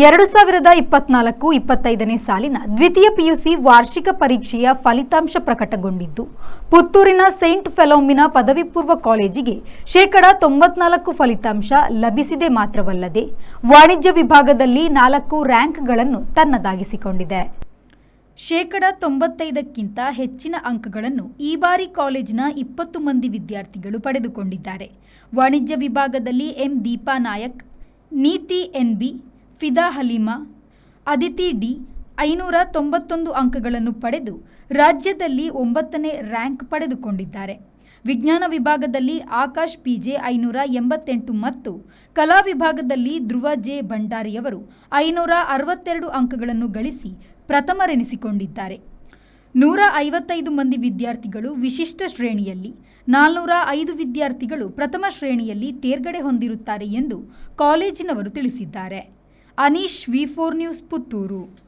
2024-25ನೇ ಸಾಲಿನ ದ್ವಿತೀಯ ಪಿಯುಸಿ ವಾರ್ಷಿಕ ಪರೀಕ್ಷೆಯ ಫಲಿತಾಂಶ ಪ್ರಕಟಗೊಂಡಿದ್ದು, ಪುತ್ತೂರಿನ ಸೇಂಟ್ ಫಿಲೋಮಿನಾ ಪದವಿ ಪೂರ್ವ ಕಾಲೇಜಿಗೆ 94% ಫಲಿತಾಂಶ ಲಭಿಸಿದೆ. ಮಾತ್ರವಲ್ಲದೆ ವಾಣಿಜ್ಯ ವಿಭಾಗದಲ್ಲಿ 4 ರ್ಯಾಂಕ್ಗಳನ್ನು ತನ್ನದಾಗಿಸಿಕೊಂಡಿದೆ. 95ಕ್ಕಿಂತ ಹೆಚ್ಚಿನ ಅಂಕಗಳನ್ನು ಈ ಬಾರಿ ಕಾಲೇಜಿನ 20 ಮಂದಿ ವಿದ್ಯಾರ್ಥಿಗಳು ಪಡೆದುಕೊಂಡಿದ್ದಾರೆ. ವಾಣಿಜ್ಯ ವಿಭಾಗದಲ್ಲಿ ಎಂ ದೀಪಾ ನಾಯಕ್, ನೀತಿ ಎನ್ಬಿ, ಫಿದಾ ಹಲೀಮಾ, ಅದಿತಿ ಡಿ 591 ಅಂಕಗಳನ್ನು ಪಡೆದು ರಾಜ್ಯದಲ್ಲಿ 9ನೇ ರ್ಯಾಂಕ್ ಪಡೆದುಕೊಂಡಿದ್ದಾರೆ. ವಿಜ್ಞಾನ ವಿಭಾಗದಲ್ಲಿ ಆಕಾಶ್ ಪಿಜೆ 588 ಮತ್ತು ಕಲಾ ವಿಭಾಗದಲ್ಲಿ ಧ್ರುವ ಜೆ ಭಂಡಾರಿಯವರು 562 ಅಂಕಗಳನ್ನು ಗಳಿಸಿ ಪ್ರಥಮರೆನಿಸಿಕೊಂಡಿದ್ದಾರೆ. 155 ಮಂದಿ ವಿದ್ಯಾರ್ಥಿಗಳು ವಿಶಿಷ್ಟ ಶ್ರೇಣಿಯಲ್ಲಿ, 405 ವಿದ್ಯಾರ್ಥಿಗಳು ಪ್ರಥಮ ಶ್ರೇಣಿಯಲ್ಲಿ ತೇರ್ಗಡೆ ಹೊಂದಿರುತ್ತಾರೆ ಎಂದು ಕಾಲೇಜಿನವರು ತಿಳಿಸಿದ್ದಾರೆ. ಅನೀಶ್, ವಿ4 ನ್ಯೂಸ್, ಪುತ್ತೂರು.